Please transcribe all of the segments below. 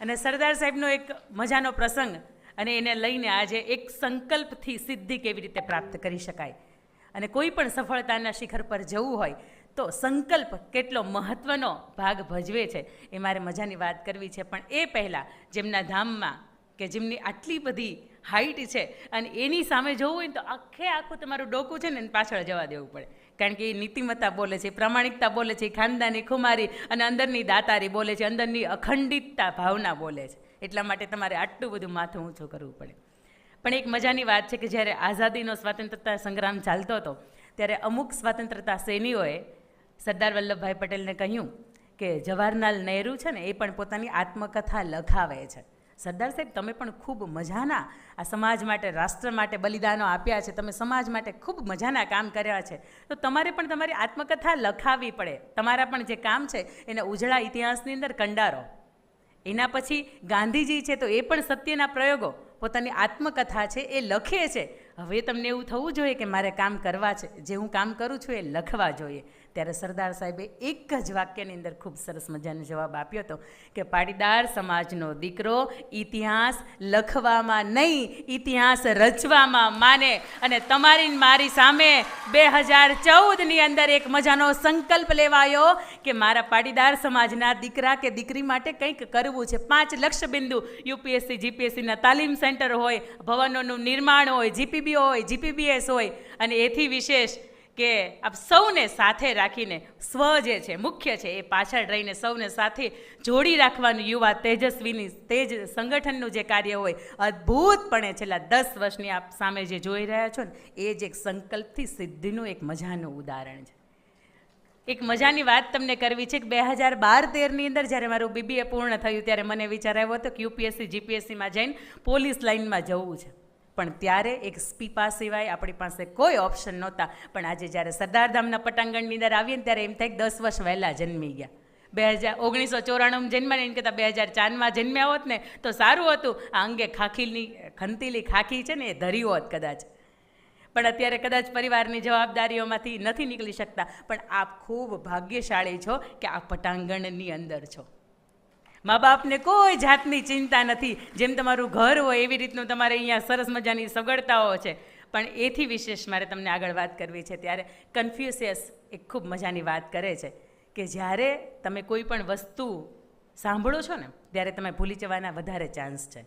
અને સરદાર સાહેબનો એક મજાનો પ્રસંગ અને એને લઈને આજે એક સંકલ્પથી સિદ્ધિ કેવી રીતે પ્રાપ્ત કરી શકાય અને કોઈ પણ સફળતાના શિખર પર જવું હોય તો સંકલ્પ કેટલો મહત્ત્વનો ભાગ ભજવે છે એ મારે મજાની વાત કરવી છે. પણ એ પહેલાં જેમના ધામમાં કે જેમની આટલી બધી હાઈટ છે અને એની સામે જોવું હોય ને તો આખું તમારું ડોકું છે ને એને પાછળ જવા દેવું પડે, કારણ કે એ નીતિમત્તા બોલે છે, પ્રામાણિકતા બોલે છે, ખાનદાની ખુમારી અને અંદરની દાતારી બોલે છે, અંદરની અખંડિતતા ભાવના બોલે છે. એટલા માટે તમારે આટલું બધું માથું ઊંચું કરવું પડે. પણ એક મજાની વાત છે કે જ્યારે આઝાદીનો સ્વાતંત્રતા સંગ્રામ ચાલતો હતો ત્યારે અમુક સ્વાતંત્રતા સેનીઓએ સરદાર વલ્લભભાઈ પટેલને કહ્યું કે જવાહરલાલ નહેરુ છે ને એ પણ પોતાની આત્મકથા લખાવે છે. સરદાર સાહેબ, તમે પણ ખૂબ મજાના આ સમાજ માટે, રાષ્ટ્ર માટે બલિદાનો આપ્યા છે, તમે સમાજ માટે ખૂબ મજાના કામ કર્યા છે, તો તમારે પણ તમારી આત્મકથા લખાવવી પડે. તમારા પણ જે કામ છે એને ઉજળા ઇતિહાસની અંદર કંડારો. એના પછી ગાંધીજી છે તો એ પણ સત્યના પ્રયોગો પોતાની આત્મકથા છે એ લખે છે. હવે તમને એવું થવું જોઈએ કે મારે કામ કરવા છે, જે હું કામ કરું છું એ લખવા જોઈએ. ત્યારે સરદાર સાહેબે એક જ વાક્યની અંદર ખૂબ સરસ મજાનો જવાબ આપ્યો હતો કે પાટીદાર સમાજનો દીકરો ઇતિહાસ લખવામાં નહીં, ઇતિહાસ રચવામાં માને. અને તમારી મારી સામે 2014ની અંદર એક મજાનો સંકલ્પ લેવાયો કે મારા પાટીદાર સમાજના દીકરા કે દીકરી માટે કંઈક કરવું છે. 5 લક્ષ્ય બિંદુ, યુપીએસસી જીપીએસસીના તાલીમ સેન્ટર હોય, ભવનોનું નિર્માણ હોય, જીપીબી હોય, જીપીબીએસ હોય, અને એથી વિશેષ કે આપ સૌને સાથે રાખીને સ્વ જે છે મુખ્ય છે એ પાછળ રહીને સૌને સાથે જોડી રાખવાનું યુવા તેજસ્વીની તેજ સંગઠનનું જે કાર્ય હોય અદ્ભુતપણે છેલ્લા 10 વર્ષની આપ સામે જે જોઈ રહ્યા છો ને એ જ એક સંકલ્પથી સિદ્ધિનું એક મજાનું ઉદાહરણ છે. એક મજાની વાત તમને કરવી છે કે 2012-13ની અંદર જ્યારે મારું બીબીએ પૂર્ણ થયું ત્યારે મને વિચાર આવ્યો હતો કે યુપીએસસી જીપીએસસીમાં જઈને પોલીસ લાઇનમાં જવું છે. પણ ત્યારે એક સ્પીપા સિવાય આપણી પાસે કોઈ ઓપ્શન નહોતા. પણ આજે જ્યારે સરદારધામના પટાંગણની અંદર આવીએ ને ત્યારે એમ થાય કે 10 વર્ષ વહેલા જન્મી ગયા. 1994 જન્મ્યા ને એમ કહેતા 2004માં જન્મ્યા હોત ને તો સારું હતું. આ અંગે ખંતીલી ખાખી છે ને એ ધરી હોત કદાચ. પણ અત્યારે કદાચ પરિવારની જવાબદારીઓમાંથી નથી નીકળી શકતા. પણ આપ ખૂબ ભાગ્યશાળી છો કે આ પટાંગણની અંદર છો. મા બાપને કોઈ જાતની ચિંતા નથી. જેમ તમારું ઘર હોય એવી રીતનું તમારે અહીંયા સરસ મજાની સગવડતાઓ છે. પણ એથી વિશેષ મારે તમને આગળ વાત કરવી છે. ત્યારે કન્ફ્યુશિયસ એક ખૂબ મજાની વાત કરે છે કે જ્યારે તમે કોઈ પણ વસ્તુ સાંભળો છો ને ત્યારે તમે ભૂલી જવાના વધારે ચાન્સ છે.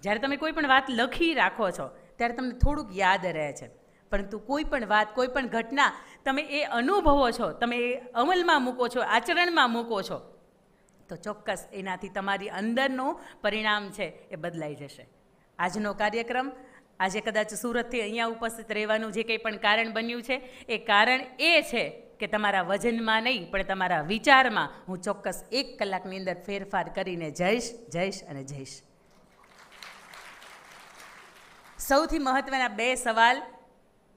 જ્યારે તમે કોઈ પણ વાત લખી રાખો છો ત્યારે તમને થોડુંક યાદ રહે છે. પરંતુ કોઈ પણ વાત, કોઈ પણ ઘટના તમે એ અનુભવો છો, તમે એ અમલમાં મૂકો છો, આચરણમાં મૂકો છો, તો ચોક્કસ એનાથી તમારી અંદરનું પરિણામ છે એ બદલાઈ જશે. આજનો કાર્યક્રમ, આજે કદાચ સુરતથી અહીંયા ઉપસ્થિત રહેવાનું જે કંઈ પણ કારણ બન્યું છે એ કારણ એ છે કે તમારા વજનમાં નહીં પણ તમારા વિચારમાં હું ચોક્કસ 1 કલાકની અંદર ફેરફાર કરીને જઈશ અને જઈશ. સૌથી મહત્ત્વના 2 સવાલ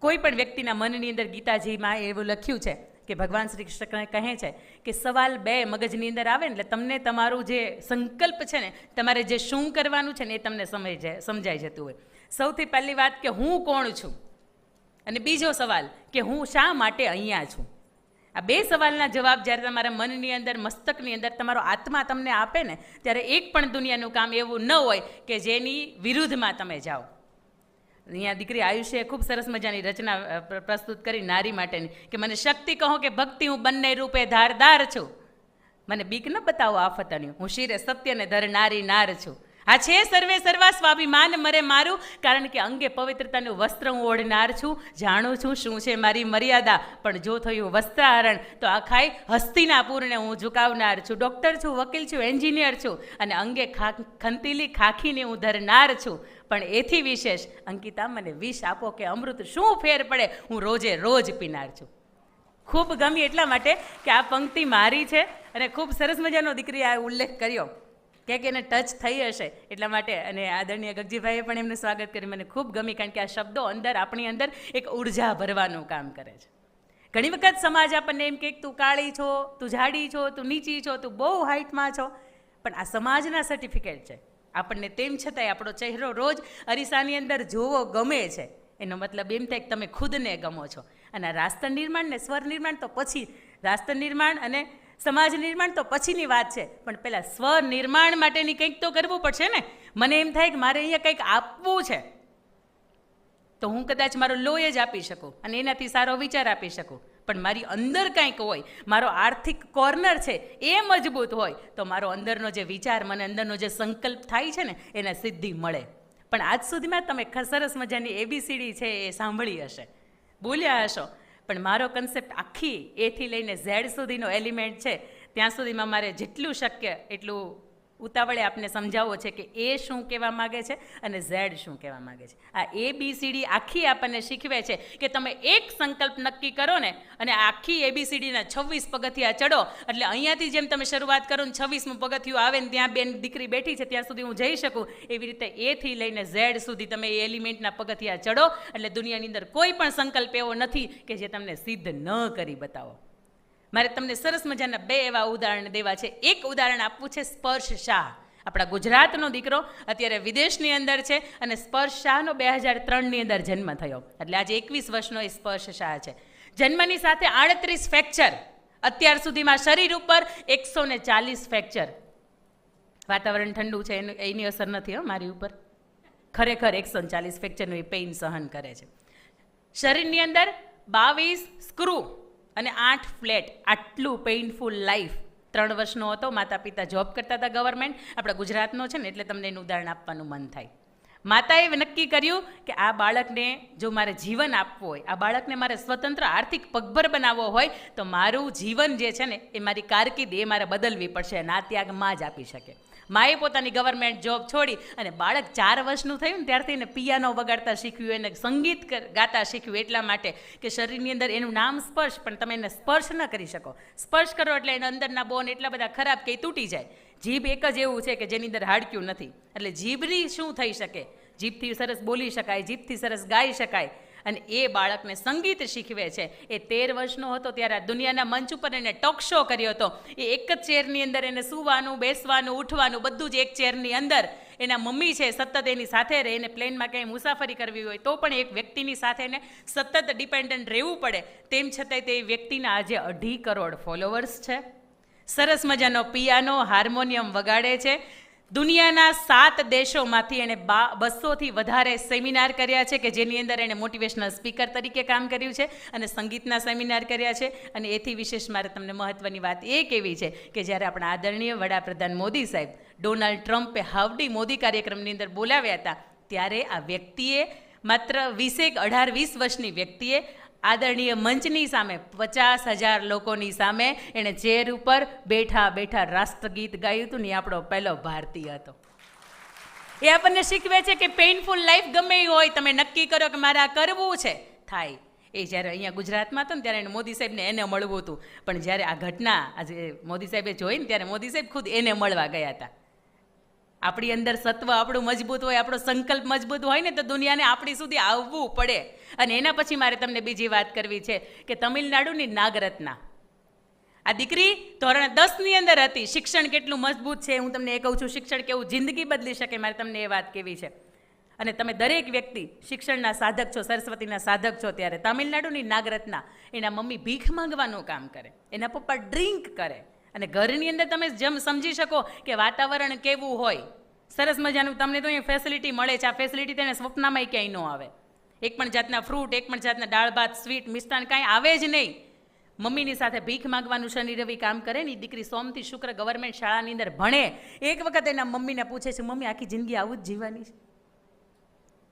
કોઈ પણ વ્યક્તિના મનની અંદર ગીતાજીમાં એવું લખ્યું છે કે ભગવાન શ્રી કૃષ્ણ કહે છે કે સવાલ 2 મગજની અંદર આવે ને એટલે તમને તમારું જે સંકલ્પ છે ને, તમારે જે શું કરવાનું છે ને એ તમને સમજાઈ જતું હોય. સૌથી પહેલી વાત કે હું કોણ છું, અને બીજો સવાલ કે હું શા માટે અહીંયા છું. આ 2 સવાલના જવાબ જ્યારે તમારા મનની અંદર, મસ્તકની અંદર તમારો આત્મા તમને આપે ને ત્યારે એક પણ દુનિયાનું કામ એવું ન હોય કે જેની વિરુદ્ધમાં તમે જાઓ. અહીંયા દીકરી આયુષ્યએ ખૂબ સરસ મજાની રચના પ્રસ્તુત કરી નારી માટેની કે મને શક્તિ કહો કે ભક્તિ, હું બંને રૂપે ધારદાર છું. મને બીક ન બતાવો આફતની, હું શિરે સત્યને ધરનારી નાર છું. આ છે સર્વે સર્વા સ્વાભિમાન મરે મારું, કારણ કે અંગે પવિત્રતાનું વસ્ત્ર હું ઓઢનાર છું. જાણું છું શું છે મારી મર્યાદા, પણ જો થયું વસ્ત્રાહરણ તો આખાય હસ્તિનાપુરને હું ઝુકાવનાર છું. ડૉક્ટર છું, વકીલ છું, એન્જિનિયર છું, અને અંગે ખંતીલી ખાખીને હું ધરનાર છું. પણ એથી વિશેષ અંકિતા, મને વિષ આપો કે અમૃત, શું ફેર પડે, હું રોજ પીનાર છું. ખૂબ ગમી એટલા માટે કે આ પંક્તિ મારી છે અને ખૂબ સરસ મજાનો દીકરીએ આ ઉલ્લેખ કર્યો ક્યાંક એને ટચ થઈ હશે એટલા માટે. અને આદરણીય ગગજીભાઈએ પણ એમનું સ્વાગત કર્યું. મને ખૂબ ગમી કારણ કે આ શબ્દો અંદર આપણી અંદર એક ઉર્જા ભરવાનું કામ કરે છે. ઘણી વખત સમાજ આપણને એમ કહે તું કાળી છો, તું જાડી છો, તું નીચી છો, તું બહુ હાઇટમાં છો. પણ આ સમાજના સર્ટિફિકેટ છે. આપણને તેમ છતાંય આપણો ચહેરો રોજ અરીસાની અંદર જોવો ગમે છે. એનો મતલબ એમ થાય કે તમે ખુદને ગમો છો. અને રાષ્ટ્ર નિર્માણ ને સ્વર નિર્માણ તો પછી રાષ્ટ્ર નિર્માણ અને સમાજ નિર્માણ તો પછીની વાત છે, પણ પહેલાં સ્વનિર્માણ માટેની કંઈક તો કરવું પડશે ને. મને એમ થાય કે મારે અહીંયા કંઈક આપવું છે, તો હું કદાચ મારો લોહી જ આપી શકું અને એનાથી સારો વિચાર આપી શકું, પણ મારી અંદર કંઈક હોય, મારો આર્થિક કોર્નર છે એ મજબૂત હોય, તો મારો અંદરનો જે વિચાર, મને અંદરનો જે સંકલ્પ થાય છે ને એને સિદ્ધિ મળે. પણ આજ સુધીમાં તમે સરસ મજાની ABCD છે એ સાંભળી હશે, બોલ્યા હશો, પણ મારો કન્સેપ્ટ આખી એથી લઈને ઝેડ સુધીનો એલિમેન્ટ છે, ત્યાં સુધીમાં મારે જેટલું શક્ય એટલું ઉતાવળે આપને સમજાવવો છે કે એ શું કહેવા માગે છે અને ઝેડ શું કહેવા માગે છે. આ ABCD આખી આપણને શીખવે છે કે તમે એક સંકલ્પ નક્કી કરો ને અને આખી ABCDના 26 પગથિયા ચડો, એટલે અહીંયાથી જેમ તમે શરૂઆત કરો ને 26મું પગથિયું આવે ને ત્યાં બેન દીકરી બેઠી છે ત્યાં સુધી હું જઈ શકું, એવી રીતે એથી લઈને ઝેડ સુધી તમે એ એલિમેન્ટના પગથિયા ચડો, એટલે દુનિયાની અંદર કોઈ પણ સંકલ્પ એવો નથી કે જે તમને સિદ્ધ ન કરી બતાવો. મારે તમને સરસ મજાના 2 એવા ઉદાહરણ દેવા છે. એક ઉદાહરણ આપવું છે સ્પર્શ શાહ, આપણા ગુજરાતનો દીકરો, અત્યારે વિદેશની અંદર છે, અને સ્પર્શ શાહનો 2003ની અંદર જન્મ થયો, એટલે આજે 21 વર્ષનો એ સ્પર્શ શાહ છે. જન્મની સાથે 38 ફ્રેક્ચર, અત્યાર સુધીમાં શરીર ઉપર 140 ફ્રેક્ચર. વાતાવરણ ઠંડુ છે એની અસર નથી મારી ઉપર, ખરેખર 140 ફ્રેક્ચરનું એ પેઇન સહન કરે છે. શરીરની અંદર 22 સ્ક્રૂ અને 8 ફ્લેટ, આટલું પેઇનફુલ લાઈફ. 3 વર્ષનો હતો, માતા પિતા જોબ કરતા હતા ગવર્મેન્ટ, આપણા ગુજરાતનો છે ને એટલે તમને એનું ઉદાહરણ આપવાનું મન થાય. માતાએ નક્કી કર્યું કે આ બાળકને જો મારે જીવન આપવું હોય, આ બાળકને મારે સ્વતંત્ર આર્થિક પગભર બનાવવો હોય, તો મારું જીવન જે છે ને એ મારી કારકિર્દી એ મારે બદલવી પડશે, અને આ ત્યાગ માં જ આપી શકે. માએ પોતાની ગવર્મેન્ટ જોબ છોડી અને બાળક 4 વર્ષનું થયું ને ત્યારથી એને પિયાનો વગાડતા શીખ્યું, એને સંગીત ગાતા શીખ્યું, એટલા માટે કે શરીરની અંદર એનું નામ સ્પર્શ, પણ તમે એને સ્પર્શ ન કરી શકો. સ્પર્શ કરો એટલે એના અંદરના બોન એટલા બધા ખરાબ કે તૂટી જાય. જીભ એક જ એવું છે કે જેની અંદર હાડક્યું નથી, એટલે જીભની શું થઈ શકે? જીભથી સરસ બોલી શકાય, જીભથી સરસ ગાઈ શકાય, અને એ બાળકને સંગીત શીખવે છે. એ 13 વર્ષનો હતો ત્યારે આ દુનિયાના મંચ ઉપર એને ટોક શો કર્યો હતો. એ એક જ ચેરની અંદર એને સૂવાનું, બેસવાનું, ઉઠવાનું બધું જ એક ચેરની અંદર. એના મમ્મી છે સતત એની સાથે રહે, એને પ્લેનમાં કંઈ મુસાફરી કરવી હોય તો પણ એક વ્યક્તિની સાથે એને સતત ડિપેન્ડન્ટ રહેવું પડે. તેમ છતાંય તે વ્યક્તિના આજે 2.5 કરોડ ફોલોવર્સ છે. સરસ મજાનો પિયાનો, હાર્મોનિયમ વગાડે છે. દુનિયાના 7 દેશોમાંથી એણે 200થી વધારે સેમિનાર કર્યા છે, કે જેની અંદર એણે મોટિવેશનલ સ્પીકર તરીકે કામ કર્યું છે, અને સંગીતના સેમિનાર કર્યા છે. અને એથી વિશેષ મારે તમને મહત્ત્વની વાત એ કહેવી છે કે જ્યારે આપણા આદરણીય વડાપ્રધાન મોદી સાહેબ ડોનાલ્ડ ટ્રમ્પે હાવડી મોદી કાર્યક્રમની અંદર બોલાવ્યા હતા, ત્યારે આ વ્યક્તિએ માત્ર 18-20 વર્ષની વ્યક્તિએ આદરણીય મંચની સામે 50,000 લોકોની સામે એણે ચેર ઉપર બેઠા બેઠા રાષ્ટ્રગીત ગાયું હતું ને એ આપણો પહેલો ભારતીય હતો. એ આપણને શીખવે છે કે પેઇનફુલ લાઈફ ગમે એ હોય, તમે નક્કી કરો કે મારે આ કરવું છે, થાય. એ જ્યારે અહીંયા ગુજરાતમાં હતો ને ત્યારે એને મોદી સાહેબને એને મળવું હતું, પણ જ્યારે આ ઘટના આજે મોદી સાહેબે જોઈ ને ત્યારે મોદી સાહેબ ખુદ એને મળવા ગયા હતા. આપણી અંદર સત્વ આપણું મજબૂત હોય, આપણો સંકલ્પ મજબૂત હોય ને તો દુનિયાને આપણી સુધી આવવું પડે. અને એના પછી મારે તમને બીજી વાત કરવી છે કે તમિલનાડુની નાગરત્ના, આ દીકરી ધોરણ 10ની અંદર હતી. શિક્ષણ કેટલું મજબૂત છે હું તમને એ કહું છું, શિક્ષણ કેવું જિંદગી બદલી શકે મારે તમને એ વાત કહેવી છે. અને તમે દરેક વ્યક્તિ શિક્ષણના સાધક છો, સરસ્વતીના સાધક છો, ત્યારે તમિલનાડુની નાગરત્ના, એના મમ્મી ભીખ માંગવાનું કામ કરે, એના પપ્પા ડ્રિંક કરે, અને ઘરની અંદર તમે જેમ સમજી શકો કે વાતાવરણ કેવું હોય. સરસ મજાનું તમને તો અહીંયા ફેસિલિટી મળે છે, આ ફેસિલિટી તેને સ્વપ્નમાં ક્યાંય ન આવે. એક પણ જાતના ફ્રૂટ, એક પણ જાતના દાળ ભાત, સ્વીટ, મિષ્ટાન કાંઈ આવે જ નહીં. મમ્મીની સાથે ભીખ માગવાનું શનિ રવિ કામ કરે ને. દીકરી સોમથી શુક્ર ગવર્મેન્ટ શાળાની અંદર ભણે. એક વખત એના મમ્મીને પૂછે છે, મમ્મી આખી જિંદગી આવું જ જીવવાની છે?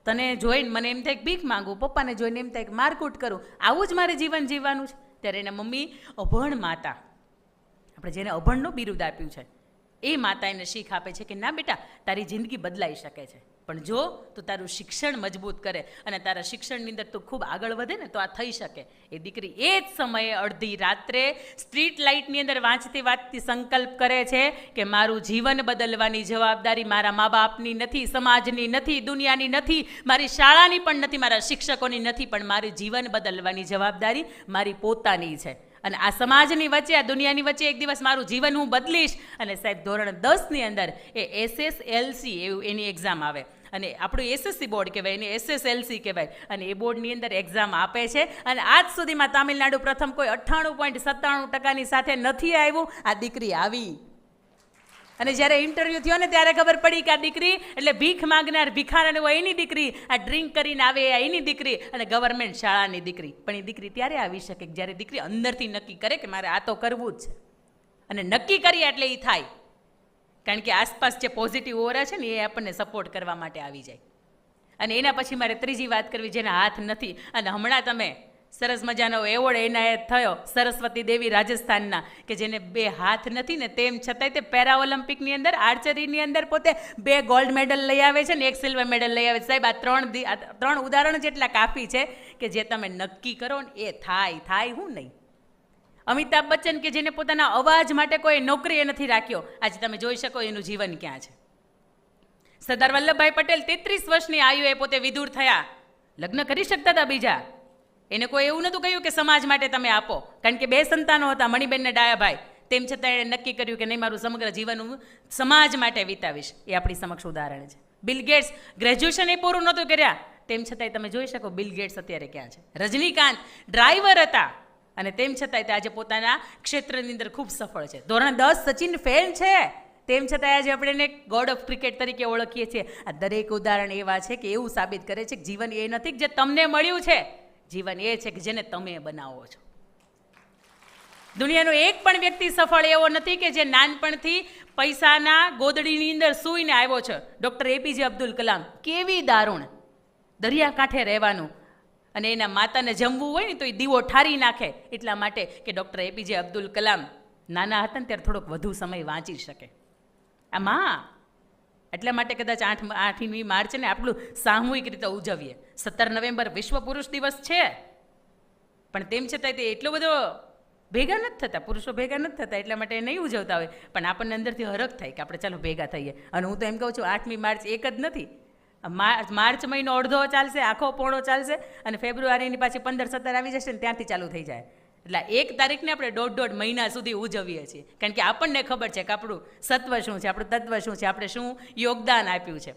તને જોઈને મને એમ થાય કે ભીખ માંગું, પપ્પાને જોઈને એમ થાય કે મારકૂટ કરું, આવું જ મારે જીવન જીવવાનું છે. ત્યારે એના મમ્મી અભણ માતા, આપણે જેને અભણનું બિરુદ આપ્યું છે, એ માતા એને શીખ આપે છે કે ના બેટા, તારી જિંદગી બદલાઈ શકે છે, પણ જો તું તારું શિક્ષણ મજબૂત કરે અને તારા શિક્ષણની અંદર તું ખૂબ આગળ વધે ને તો આ થઈ શકે. એ દીકરી એ જ સમયે અડધી રાત્રે સ્ટ્રીટ લાઇટની અંદર વાંચતી સંકલ્પ કરે છે કે મારું જીવન બદલવાની જવાબદારી મારા મા બાપની નથી, સમાજની નથી, દુનિયાની નથી, મારી શાળાની પણ નથી, મારા શિક્ષકોની નથી, પણ મારું જીવન બદલવાની જવાબદારી મારી પોતાની છે. અને આ સમાજની વચ્ચે, આ દુનિયાની વચ્ચે એક દિવસ મારું જીવન હું બદલીશ. અને સાહેબ ધોરણ 10ની અંદર એ SSLC એવું એની એક્ઝામ આવે, અને આપણું એસએસસી બોર્ડ કહેવાય, એને SSLC કહેવાય, અને એ બોર્ડની અંદર એક્ઝામ આપે છે. અને આજ સુધીમાં તામિલનાડુ પ્રથમ કોઈ 98.97% સાથે નથી આવ્યું. આ દીકરી આવી, અને જ્યારે ઇન્ટરવ્યૂ થયો ને ત્યારે ખબર પડી કે આ દીકરી એટલે ભીખ માંગનાર ભિખારણ હોય એની દીકરી, આ ડ્રિંક કરીને આવે એની દીકરી, અને ગવર્મેન્ટ શાળાની દીકરી. પણ એ દીકરી ત્યારે આવી શકે જ્યારે દીકરી અંદરથી નક્કી કરે કે મારે આ તો કરવું જ છે, અને નક્કી કરીએ એટલે એ થાય. કારણ કે આસપાસ જે પોઝિટિવ ઓરા છે ને એ આપણને સપોર્ટ કરવા માટે આવી જાય. અને એના પછી મારે ત્રીજી વાત કરવી, જેના હાથ નથી. અને હમણાં તમે સરસ મજાનો એવોર્ડ એનાયત થયો સરસ્વતી દેવી રાજસ્થાનના, કે જેને 2 હાથ નથી ને તેમ છતાંય તે પેરા ઓલિમ્પિકની અંદર આર્ચરીની અંદર પોતે 2 ગોલ્ડ મેડલ લઈ આવે છે ને 1 સિલ્વર મેડલ લઈ આવે છે. સાહેબ, આ ત્રણ ઉદાહરણ જેટલા કાફી છે કે જે તમે નક્કી કરો ને એ થાય હું નહીં. અમિતાભ બચ્ચન કે જેને પોતાના અવાજ માટે કોઈ નોકરીએ નથી રાખ્યો, આજે તમે જોઈ શકો એનું જીવન ક્યાં છે. સરદાર વલ્લભભાઈ પટેલ 33 વર્ષની આયુએ પોતે વિદુર થયા, લગ્ન કરી શકતા હતા બીજા. એને કોઈ એવું નહોતું કહ્યું કે સમાજ માટે તમે આપો, કારણ કે 2 સંતાનો હતા, મણિબેન ને ડાયાભાઈ. તેમ છતાં એણે નક્કી કર્યું કે નહીં, મારું સમગ્ર જીવન હું સમાજ માટે વિતાવીશ. એ આપણી સમક્ષ ઉદાહરણ છે. બિલ ગેટ્સ ગ્રેજ્યુએશન એ પૂરું નહોતું કર્યા, તેમ છતાંય તમે જોઈ શકો બિલ ગેટ્સ અત્યારે ક્યાં છે. રજનીકાંત ડ્રાઈવર હતા, અને તેમ છતાંય તે આજે પોતાના ક્ષેત્રની અંદર ખૂબ સફળ છે. ધોરણ 10 સચિન ફેલ છે, તેમ છતાં આજે આપણે એને ગોડ ઓફ ક્રિકેટ તરીકે ઓળખીએ છીએ. આ દરેક ઉદાહરણ એવા છે કે એવું સાબિત કરે છે કે જીવન એ નથી કે જે તમને મળ્યું છે, જીવન એ છે કે જેને તમે બનાવો છો. દુનિયાનો એક પણ વ્યક્તિ સફળ એવો નથી કે જે નાનપણથી પૈસાના ગોદડીની અંદર સૂઈને આવ્યો છે. ડૉક્ટર APJ અબ્દુલ કલામ, કેવી દારૂણ દરિયાકાંઠે રહેવાનું, અને એના માતાને જમવું હોય ને તો એ દીવો ઠારી નાખે, એટલા માટે કે ડૉક્ટર APJ અબ્દુલ કલામ નાના હતા ને ત્યારે થોડોક વધુ સમય વાંચી શકે. આમાં એટલા માટે કદાચ 8મી માર્ચને આપણું સામૂહિક રીતે ઉજવીએ. 17 નવેમ્બર વિશ્વ પુરુષ દિવસ છે, પણ તેમ છતાંય તે એટલો બધો ભેગા નથી થતા, પુરુષો ભેગા નથી થતા, એટલા માટે નહીં ઉજવતા હોય. પણ આપણને અંદરથી હરખ થાય કે આપણે ચાલો ભેગા થઈએ. અને હું તો એમ કહું છું 8મી માર્ચ એક જ નથી, માર્ચ મહિનો અડધો ચાલશે, આખો પોણો ચાલશે, અને ફેબ્રુઆરીની પાછી 15-17 આવી જશે ને ત્યાંથી ચાલુ થઈ જાય. એટલે 1 તારીખને આપણે 1.5 મહિના સુધી ઉજવીએ છીએ, કારણ કે આપણને ખબર છે કે આપણું સત્વ શું છે, આપણું તત્વ શું છે, આપણે શું યોગદાન આપ્યું છે.